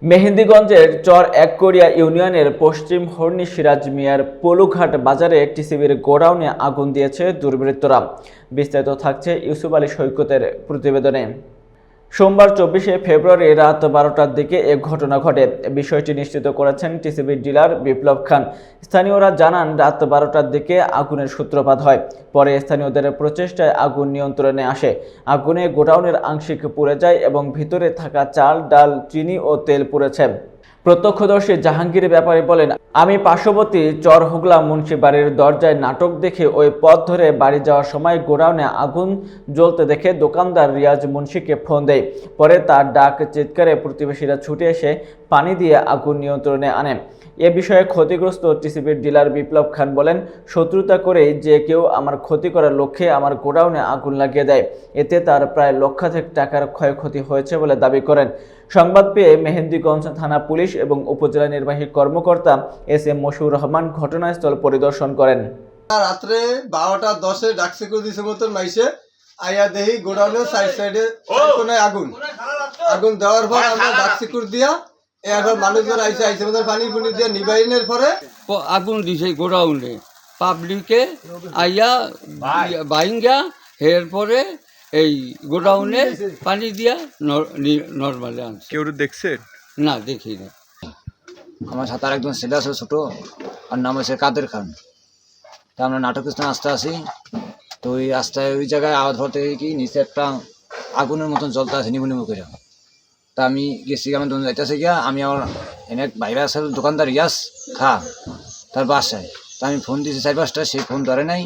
মেহেন্দিগঞ্জের চর এককড়িয়া ইউনিয়নের পশ্চিম হর্নি সিরাজ মিয়ার পলুঘাট বাজারে টিসিবির গোডাউনে আগুন দিয়েছে দুর্বৃত্তরা। বিস্তারিত থাকছে ইউসুফ আলী সৈকতের প্রতিবেদনে। সোমবার 24শে ফেব্রুয়ারি রাত 12টার দিকে এ ঘটনা ঘটে। বিষয়টি নিশ্চিত করেছেন টিসিবির ডিলার বিপ্লব খান। স্থানীয়রা জানান, রাত 12টার দিকে আগুনের সূত্রপাত হয়। পরে স্থানীয়দের প্রচেষ্টায় আগুন নিয়ন্ত্রণে আসে। আগুনে গোডাউনের আংশিক পুড়ে যায় এবং ভিতরে থাকা চাল, ডাল, চিনি ও তেল পুড়েছে। প্রত্যক্ষদর্শী জাহাঙ্গীর ব্যাপারী বলেন, আমি পার্শ্ববর্তী চর হুগলা মুন্সি বাড়ির দরজায় নাটক দেখে ওই পথ ধরে বাড়ি যাওয়ার সময় গোডাউনে আগুন জ্বলতে দেখে দোকানদার রিয়াজ মুন্সিকে ফোন দেয়। পরে তার ডাক চিৎকারে প্রতিবেশীরা ছুটে এসে পানি দিয়ে আগুন নিয়ন্ত্রণে আনে। এ বিষয়ে ক্ষতিগ্রস্ত টিসিবির ডিলার বিপ্লব খান বলেন, শত্রুতা করে যে কেউ আমার ক্ষতি করার লক্ষ্যে আমার গোডাউনে আগুন লাগিয়ে দেয়। এতে তার প্রায় লক্ষাধিক টাকার ক্ষয়ক্ষতি হয়েছে বলে দাবি করেন। সংবাদ পেয়ে মেহেন্দিগঞ্জ থানা পুলিশ এবং উপজেলা নির্বাহী কর্মকর্তা এস.এম. মশিউর রহমান ঘটনাস্থল পরিদর্শন করেন। রাত্রে 12:10 ডাকছে করে দিছে মতন মাইসে আইয়া দেহি গোডাউনের সাইডে কোনায় আগুন দেওয়ার পর আমরা ডাকছে করে দিয়া এরপর মানুষজন আইসে মতন পানি দিয়ে নিবাইনের পরে আগুন দিছে গোডাউনে পাবলিকে আইয়া বাইঙ্গা এরপরে এই গোডাউনে পানি দিয়া নর্মালে আনছে। কেউ দেখছে না, দেখি না। আমার সাথে আর একজন ছেলে আছে ছোটো, আর নাম হচ্ছে কাদের খান। তা আমরা নাটক স্থানে আসতে আসি, তো ওই রাস্তায় ওই জায়গায় আওয়াজ পর থেকে কি নিচে একটা আগুনের মতন জ্বলতে আছে নিবু নিবু করে। তা আমি গেছি, আমি তখন যাইতেছে গিয়া আমি আমার এনে বাইরে আসে দোকানদার ইয়াস খা তার বাসায়। তা আমি ফোন দিয়েছি 4-5টা, সেই ফোন ধরে নাই।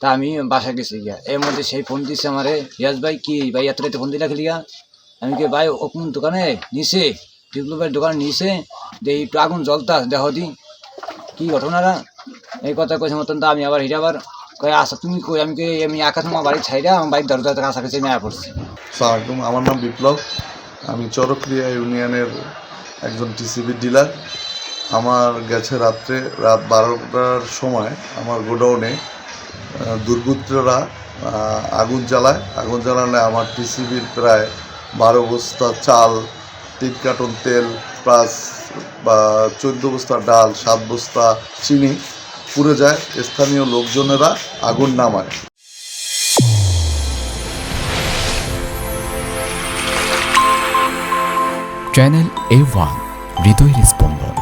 তা আমি বাসায় গেছি গিয়া, এর মধ্যে সেই ফোন দিচ্ছে আমারে, ইয়াস ভাই কি ভাই এত রাতে ফোন দিলা খেলিয়া? আমি কি ভাই ও কোন দোকানে নিচে টিকলু ভাইয়ের দোকানে নিচে যে একটু আগুন জ্বলতা দেহ দি কি ঘটনাটা এই কথা কইছে মতন। তা আমি আবার আবার কয়ে আসা তুমি কই? আমি একা তোমার বাড়ি ছাইরা আমার বাড়ির দরজা কাছাকাছি আমি আয়া পড়ছি। সালামালাইকুম, আমার নাম বিপ্লব। আমি চরক্রিয়া ইউনিয়নের একজন টিসিবি ডিলার। আমার গেছে রাত 12টার সময় আমার গোডাউনে দুর্বৃত্তরা আগুন জ্বালালে আমার টিসিবির প্রায় 12 বস্তা চাল, 3 কার্টন তেল, প্লাস 14 বস্তা ডাল, 7 বস্তা চিনি পুড়ে যায়। স্থানীয় লোকজনেরা আগুন নামায়। চ্যানেল A1 হৃদয়ের স্পন্দন।